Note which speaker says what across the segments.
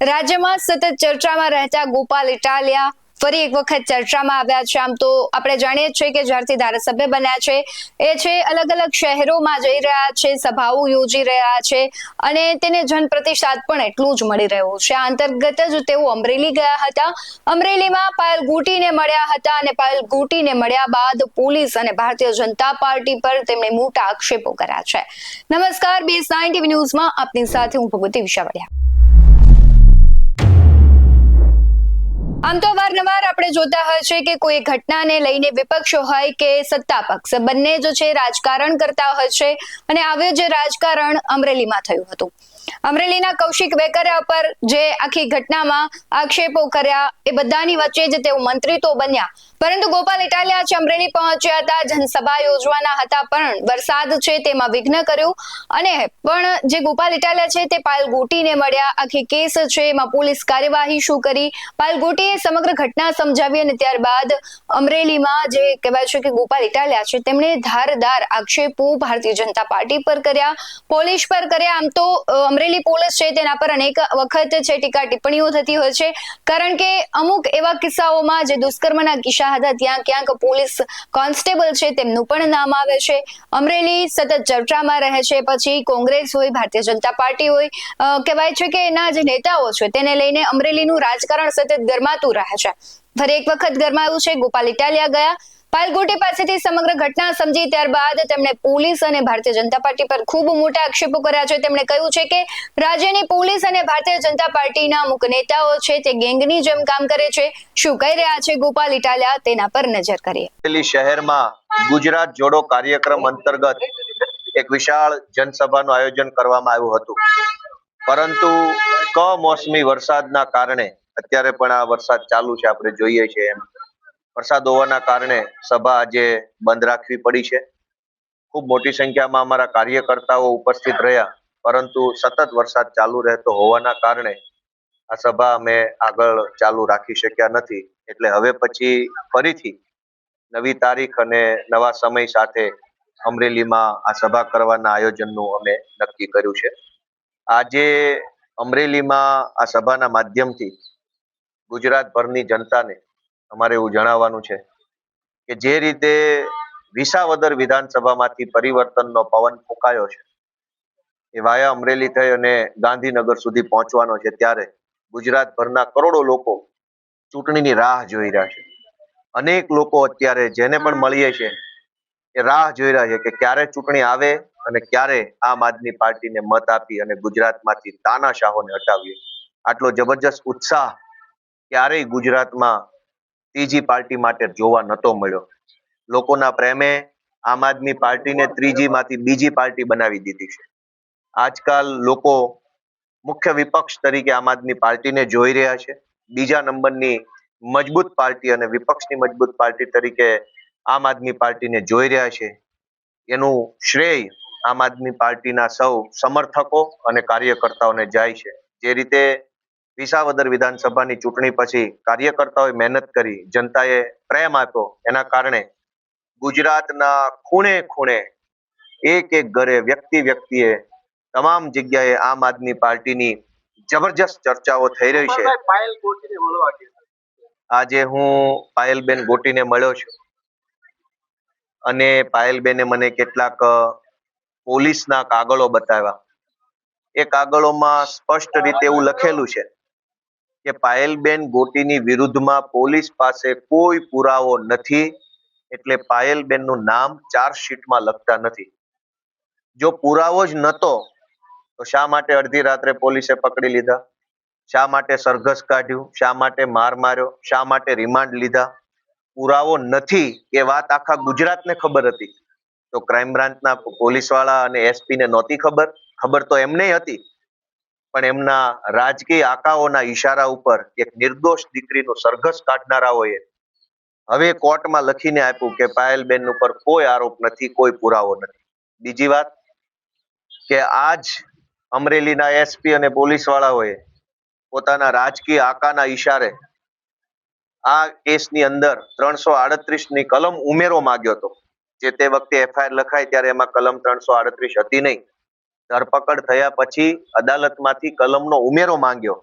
Speaker 1: રાજ્યમાં સતત ચર્ચામાં રહેતા ગોપાલ ઇટાલિયા ફરી એક વખત ચર્ચામાં આવ્યા છે। આમ તો આપણે જાણીએ છીએ કે જ્યારથી ધારાસભ્ય બન્યા છે એ છે અલગ અલગ શહેરોમાં જઈ રહ્યા છે, સભાઓ યોજી રહ્યા છે અને તેને જનપ્રતિસાદ પણ એટલું જ મળી રહ્યું છે। આ અંતર્ગત જ તેઓ અમરેલી ગયા હતા। અમરેલીમાં પાયલ ગુટીને મળ્યા હતા અને પાયલ ગુટીને મળ્યા બાદ પોલીસ અને ભારતીય જનતા પાર્ટી પર તેમણે મોટા આક્ષેપો કર્યા છે। નમસ્કાર, BS9 TV ન્યૂઝમાં આપની સાથે હું ભગવતી વિશાવડિયા। આમ તો વારંવાર આપણે જોતા હોય છે કે કોઈ ઘટનાને લઈને વિપક્ષ હોય કે સત્તા પક્ષ બંને જ છે રાજકારણ કરતા હોય છે અને આવ્યું જે રાજકારણ અમરેલીમાં થયું હતું। અમરેલીના કૌશિક વેકરિયા પર જે આખી ઘટનામાં આક્ષેપો કર્યા એ બધાની વચ્ચે જ તેઓ મંત્રી તો બન્યા, પરંતુ ગોપાલ ઇટાલિયા છે અમરેલી પહોંચ્યા હતા, જનસભા યોજવાના હતા, પણ વરસાદ છે તેમાં વિઘ્ન કર્યું અને પણ જે ગોપાલ ઇટાલિયા છે તે પાયલ ગુટીને મળ્યા। આખી કેસ છે એમાં પોલીસ કાર્યવાહી શું કરી, પાયલ ગુટીએ સમગ્ર ઘટના સમજાવી અને ત્યારબાદ અમરેલીમાં જે કહેવાય છે કે ગોપાલ ઇટાલિયા છે તેમણે ધારદાર આક્ષેપો ભારતીય જનતા પાર્ટી પર કર્યા, પોલીસ પર કર્યા। આમ તો અમરેલી પોલીસ છે તેના પર અનેક વખત છે ટીકા ટિપ્પણીઓ થતી હોય છે, કારણ કે અમુક એવા કિસ્સાઓમાં જે દુષ્કર્મના કિસ્સા હતા ત્યાં ક્યાંક પોલીસ કોન્સ્ટેબલ છે તેમનું પણ નામ આવે છે। અમરેલી સતત ચર્ચામાં રહે છે, પછી કોંગ્રેસ હોય, ભારતીય જનતા પાર્ટી હોય, કહેવાય છે કે એના જે નેતાઓ છે તેને લઈને અમરેલીનું રાજકારણ સતત ગરમાતું રહે છે। ફરી એક વખત ગરમાયું છે। ગોપાલ ઇટાલિયા ગયા, પાયલ ગુટી પાસેથી સમગ્ર ઘટના સમજી ત્યારબાદ તેમણે પોલીસ અને ભારતીય જનતા પાર્ટી પર ખૂબ મોટા આક્ષેપો કર્યા છે। તેમણે કહ્યું છે કે રાજ્યની પોલીસ અને ભારતીય જનતા પાર્ટીના અમુક નેતાઓ છે તે ગેંગની જેમ કામ કરે છે। શું કહી રહ્યા છે ગોપાલ ઇટાલિયા તેના પર નજર કરીએ।
Speaker 2: અમરેલી શહેરમાં ગુજરાત જોડો કાર્યક્રમ અંતર્ગત એક વિશાળ જનસભાનું આયોજન કરવામાં આવ્યું હતું, પરંતુ કમોસમી વરસાદના કારણે અત્યારે પણ આ વરસાદ ચાલુ છે, આપણે જોઈએ છીએ એમ વરસાદ હોવાના કારણે સભા આજે બંધ રાખવી પડી છે। ખૂબ મોટી સંખ્યામાં અમારા કાર્યકર્તાઓ ઉપસ્થિત રહ્યા, પરંતુ સતત વરસાદ ચાલુ રહેતો હોવાના કારણે આ સભા અમે આગળ ચાલુ રાખી શક્યા નથી। એટલે હવે પછી ફરીથી નવી તારીખ અને નવા સમય સાથે અમરેલીમાં આ સભા કરવાના આયોજનનું અમે નક્કી કર્યું છે। આજે અમરેલીમાં આ સભાના માધ્યમથી ગુજરાતભરની જનતાને અમારે એવું જણાવવાનું છે કે જે રીતે વિસાવદર વિધાનસભામાંથી પરિવર્તનનો પવન ફૂંકાયો છે એ વાયા અમરેલી થઈ અને ગાંધીનગર સુધી પહોંચવાનો છે, ત્યારે ગુજરાતભરના કરોડો લોકો ચૂંટણીની રાહ જોઈ રહ્યા છે। અનેક લોકો અત્યારે જેને પણ મળીએ છે એ રાહ જોઈ રહ્યા છે કે ક્યારે ચૂંટણી આવે અને ક્યારે આમ આદમી પાર્ટીને મત આપી અને ગુજરાતમાંથી તાનાશાહોને હટાવીએ। આટલો જબરજસ્ત ઉત્સાહ ક્યારેય ગુજરાતમાં ત્રીજી પાર્ટી માટે જોવા નતો મળ્યો। લોકોના પ્રેમે આમ આદમી પાર્ટીને ત્રીજીમાંથી બીજી પાર્ટી બનાવી દીધી છે। આજકાલ લોકો મુખ્ય વિપક્ષ તરીકે આમ આદમી પાર્ટીને જોઈ રહ્યા છે, બીજા નંબરની મજબૂત પાર્ટી અને વિપક્ષની મજબૂત પાર્ટી તરીકે આમ આદમી પાર્ટીને જોઈ રહ્યા છે। એનું શ્રેય આમ આદમી પાર્ટીના સૌ સમર્થકો અને કાર્યકર્તાઓને જાય છે। જે રીતે વિસાવદર વિધાનસભાની ચૂંટણી પછી કાર્યકર્તાઓએ મહેનત કરી, જનતાએ પ્રેમ આપ્યો, એના કારણે ગુજરાતના ખૂણે ખૂણે એક એક ઘરે વ્યક્તિએ તમામ જગ્યાએ આમ આદમી પાર્ટીની જબરજસ્ત ચર્ચાઓ થઈ રહી છે। આજે હું પાયલબેન ગોટીને મળ્યો છું અને પાયલબેને મને કેટલાક પોલીસના કાગળો બતાવ્યા। એ કાગળોમાં સ્પષ્ટ રીતે એવું લખેલું છે કે પાયલબેન ગોટીની વિરુદ્ધમાં પોલીસ પાસે કોઈ પુરાવો નથી, એટલે પાયલબેનનું નામ ચાર્જશીટમાં લખતા નથી। જો પુરાવો જ નતો તો શા માટે અડધી રાત્રે પોલીસે પકડી લીધા? શા માટે સરઘસ કાઢ્યું? શા માટે માર માર્યો? શા માટે રિમાન્ડ લીધા? પુરાવો નથી એ વાત આખા ગુજરાતને ખબર હતી, તો ક્રાઇમ બ્રાન્ચના પોલીસ વાળા અને SP ને નહોતી ખબર? ખબર તો એમને હતી, પણ એમના રાજકીય આકાઓના ઈશારા ઉપર એક નિર્દોષ દીકરીનું સરઘસ કાઢનારાઓએ હવે કોર્ટમાં લખીને આપ્યું કે પાયલબેન ઉપર કોઈ આરોપ નથી, કોઈ પુરાવો નથી। બીજી વાત કે આજ અમરેલીના SP અને પોલીસ વાળાઓએ પોતાના રાજકીય આકાના ઈશારે આ કેસની અંદર 338 ની કલમ ઉમેરો માંગ્યો હતો। જે તે વખતે FIR લખાય ત્યારે એમાં કલમ 338 હતી નહીં। ધરપકડ થયા પછી અદાલતમાંથી કલમનો ઉમેરો માંગ્યો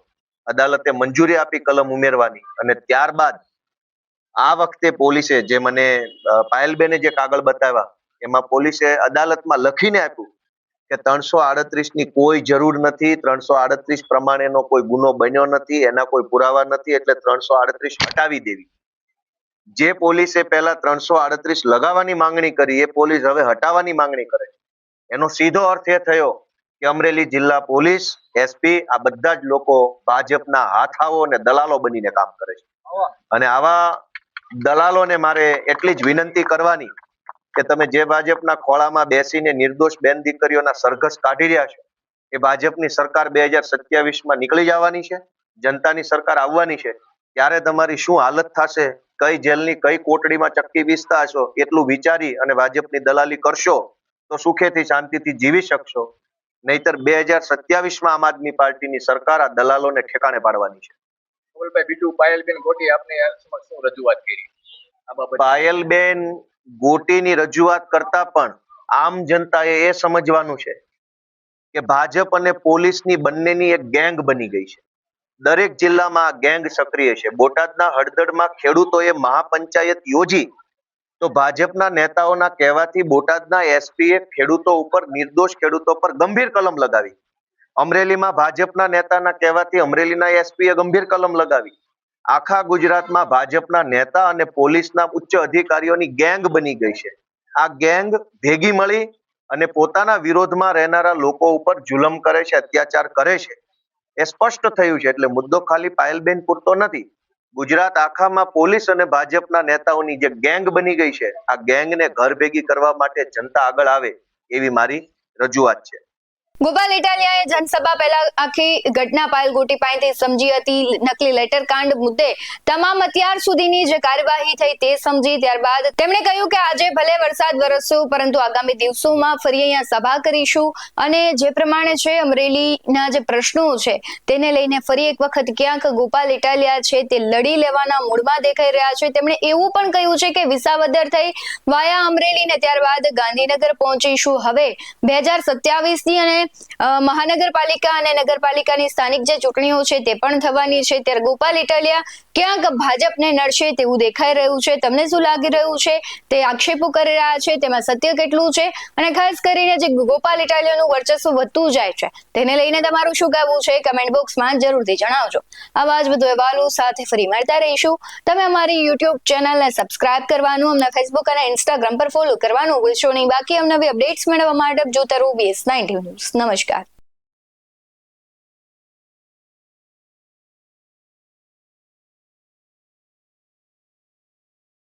Speaker 2: અદાલતે મંજૂરી આપી કલમ ઉમેરવાની અને ત્યારબાદ આ વખતે પોલીસે જે મને પાયલબેને જે કાગળ બતાવ્યા એમાં પોલીસે અદાલતમાં લખીને આપ્યું કે 338 ની કોઈ જરૂર નથી, 338 પ્રમાણેનો કોઈ ગુનો બન્યો નથી, એના કોઈ પુરાવા નથી, એટલે 338 હટાવી દેવી. જે પોલીસે પહેલા 338 લગાવવાની માંગણી કરી એ પોલીસ હવે હટાવવાની માંગણી કરે. એનો સીધો અર્થ એ થયો કે અમરેલી જિલ્લા પોલીસ, એસપી આ બધા જ લોકો ભાજપના હાથાઓ અને દલાલો બનીને કામ કરે છે. અને આવા દલાલોને મારે એટલી જ વિનંતી કરવાની કે તમે જે ભાજપના ખોળામાં બેસીને નિર્દોષ બેન દીકરીઓના સરઘસ કાઢી રહ્યા છો એ ભાજપની સરકાર 2027માં નીકળી જવાની છે, જનતાની સરકાર આવવાની છે, ત્યારે તમારી શું હાલત થશે, કઈ જેલની કઈ કોટડીમાં ચક્કી વીસતા હશો, એટલું વિચારી અને ભાજપની દલાલી કરશો તો સુખેથી શાંતિથી જીવી શકશો. નહીતર 2027માં આમ આદમી પાર્ટીની સરકાર આ દલાલોને ઠેકાણે પાડવાની છે.
Speaker 3: બીજું પાયલબેન ગોટી આપને શું રજૂઆત કરી આ બાબતે?
Speaker 2: પાયલબેન ગોટીની રજૂઆત કરતા પણ આમ જનતાએ એ સમજવાનું છે કે ભાજપ અને પોલીસની બંનેની એક ગેંગ બની ગઈ છે. દરેક જિલ્લામાં આ ગેંગ સક્રિય છે. બોટાદના હળદળમાં ખેડૂતોએ મહાપંચાયત યોજી તો ભાજપના નેતાઓના કહેવાથી બોટાદના એસપીએ ખેડૂતો ઉપર, નિર્દોષ ખેડૂતો પર ગંભીર કલમ લગાવી. અમરેલીમાં ભાજપના નેતાના કહેવાથી અમરેલીના એસપીએ ગંભીર કલમ લગાવી. આખા ગુજરાતમાં ભાજપના નેતા અને પોલીસના ઉચ્ચ અધિકારીઓની ગેંગ બની ગઈ છે. આ ગેંગ ભેગી મળી અને પોતાના વિરોધમાં રહેનારા લોકો ઉપર જુલમ કરે છે, અત્યાચાર કરે છે. એ સ્પષ્ટ થયું છે. એટલે મુદ્દો ખાલી પાયલબેન પૂરતો નથી. ગુજરાત આખામાં પોલીસ અને ભાજપના નેતાઓની જે ગેંગ બની ગઈ છે, આ ગેંગને ઘર ભેગી કરવા માટે જનતા આગળ આવે એવી મારી રજૂઆત છે.
Speaker 1: ગોપાલ ઇટાલિયાએ જનસભા પહેલા આખી ઘટના પાયલ ગોટી પાસેથી સમજી હતી. નકલી લેટર કાંડ મુદ્દે તમામ અત્યાર સુધીની જે કાર્યવાહી થઈ તે સમજી. ત્યારબાદ તેમણે કહ્યું કે આજે ભલે વરસાદ વરસ્યો પરંતુ આગામી દિવસોમાં ફરી અહીંયા સભા કરીશું અને જે પ્રમાણે છે અમરેલીના જે પ્રશ્નો છે તેને લઈને ફરી એક વખત ક્યાંક ગોપાલ ઇટાલિયા છે તે લડી લેવાના મૂડમાં દેખાઈ રહ્યા છે. તેમણે એવું પણ કહ્યું છે કે વિસાવદર થઈ વાયા અમરેલી ને ત્યારબાદ ગાંધીનગર પહોંચીશું. હવે 2027ની અને મહાનગરપાલિકા અને નગરપાલિકાની સ્થાનિક જે ચૂંટણીઓ છે તે પણ થવાની છે. ત્યારે ગોપાલ ઇટાલિયા ક્યાંક ભાજપને નડશે તેવું દેખાઈ રહ્યું છે. તમને શું લાગી રહ્યું છે? તે આક્ષેપો કરી રહ્યા છે, તેમાં સત્ય કેટલું છે? અને ખાસ કરીને જે ગોપાલ ઇટાલિયાનું વર્ચસ્વ વધતું જાય છે તેને લઈને તમારું શું કહેવું છે? કમેન્ટ બોક્સમાં જરૂરથી જણાવજો. આવા જ વધુ અહેવાલો સાથે ફરી મળતા રહીશું. તમે અમારી યુટ્યુબ ચેનલને સબસ્ક્રાઇબ કરવાનું, અમને ફેસબુક અને ઇન્સ્ટાગ્રામ પર ફોલો કરવાનું ભૂલશો નહીં. બાકી અવનવી અપડેટ્સ મેળવવા માટે જોતા રહો BS19 ન્યૂઝ. નમસ્કાર.